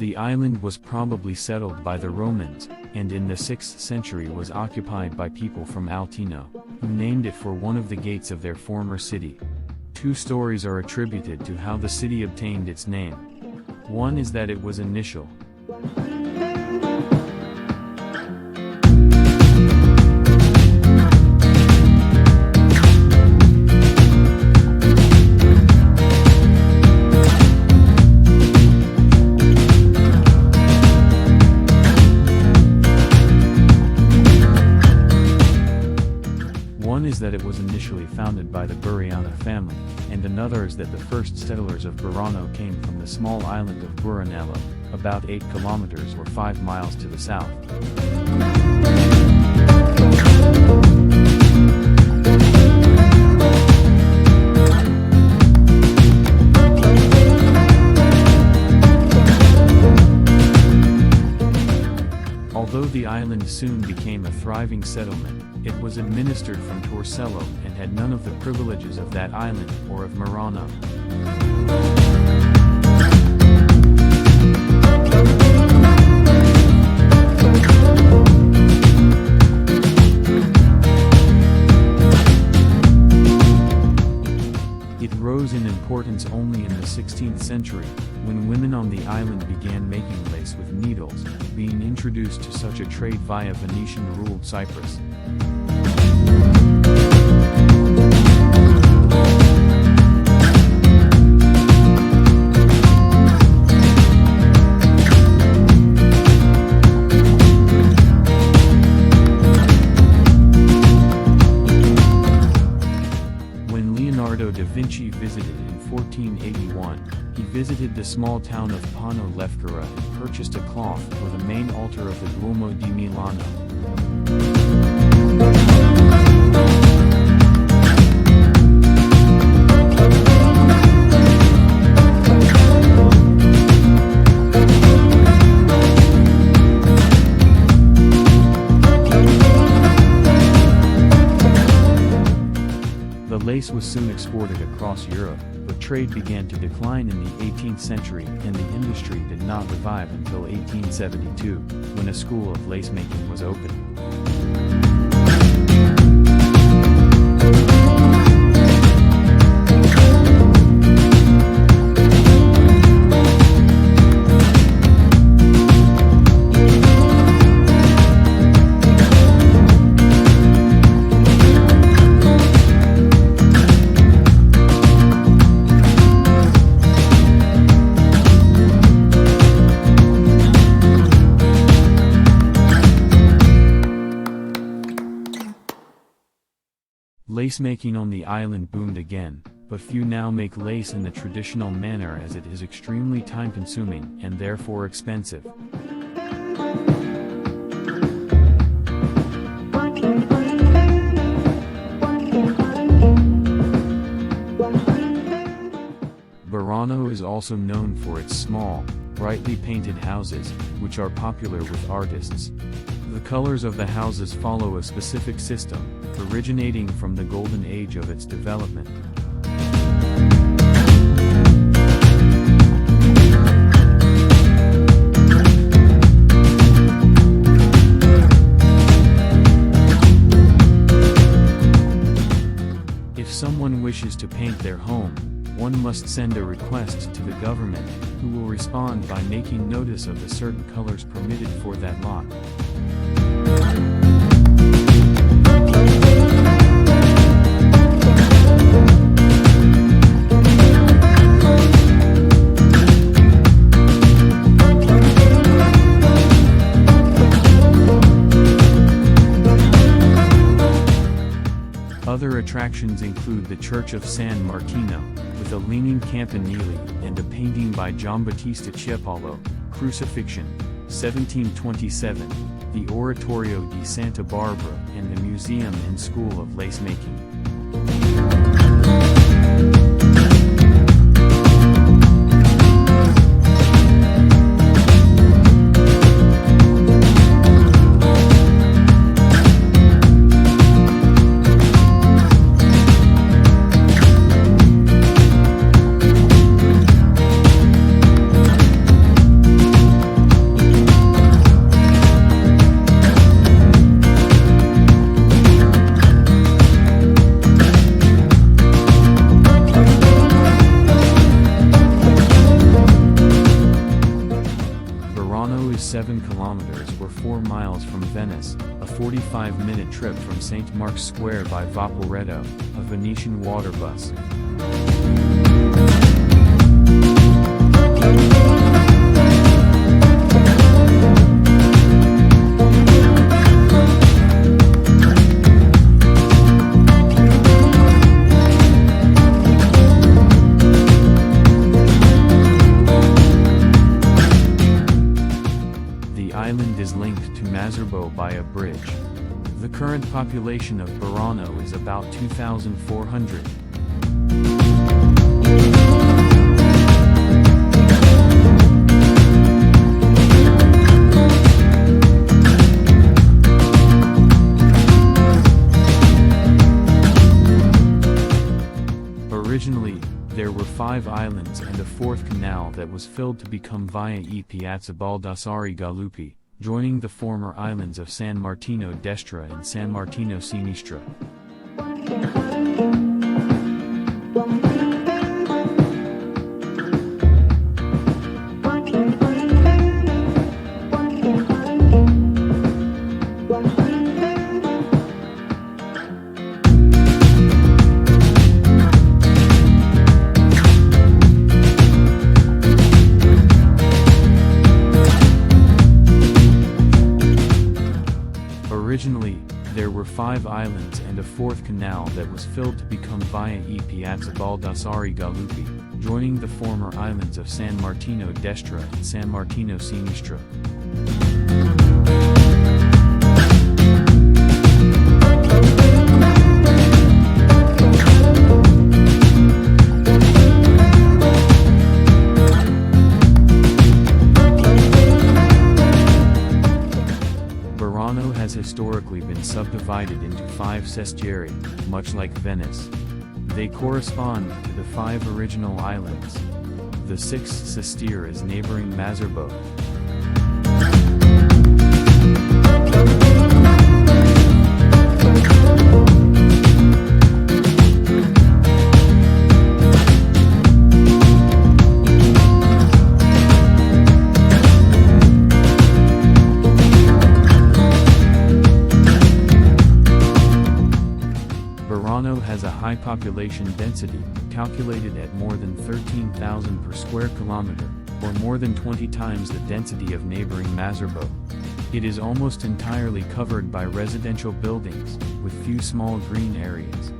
The island was probably settled by the Romans, and in the 6th century was occupied by people from Altino, who named it for one of the gates of their former city. Two stories are attributed to how the city obtained its name. One is that it was initial. That it was initially founded by the BURANO family, and another is that the first settlers of BURANO came from the small island of BURANO, about 8 kilometers or 5 miles to the south. Although the island soon became a thriving settlement, it was administered from Torcello and had none of the privileges of that island or of Murano. It rose in importance only in the 16th century, when women on the island began making lace with needles, being introduced to such a trade via Venetian-ruled Cyprus. Da Vinci visited in 1481, he visited the small town of Pano Lefkara and purchased a cloth for the main altar of the Duomo di Milano. Lace was soon exported across Europe, but trade began to decline in the 18th century and the industry did not revive until 1872, when a school of lace making was opened. Lace making on the island boomed again, but few now make lace in the traditional manner as it is extremely time-consuming and therefore expensive. BURANO is also known for its small, brightly painted houses, which are popular with artists. The colors of the houses follow a specific system, originating from the golden age of its development. If someone wishes to paint their home, one must send a request to the government, who will respond by making notice of the certain colors permitted for that lot. Other attractions include the Church of San Martino, with a leaning Campanile, and a painting by Giambattista Tiepolo, Crucifixion, 1727, the Oratorio di Santa Barbara, and the Museum and School of Lace Making. 4 miles from Venice, a 45-minute trip from St. Mark's Square by Vaporetto, a Venetian water bus. The island is linked to Mazzarbo by a bridge. The current population of Burano is about 2,400. Originally, there were 5 islands and a 4th canal that was filled to become Via e Piazza Baldassari Galuppi, joining the former islands of San Martino Destra and San Martino Sinistra. Originally, there were 5 islands and a 4th canal that was filled to become Via e Piazza Baldassari Galuppi, joining the former islands of San Martino Destra and San Martino Sinistra. Burano has historically been subdivided into 5 sestieri, much like Venice. They correspond to the 5 original islands. The 6th sestiere is neighboring Mazzarbo. Burano has a high population density, calculated at more than 13,000 per square kilometer, or more than 20 times the density of neighboring Mazzarbo. It is almost entirely covered by residential buildings, with few small green areas.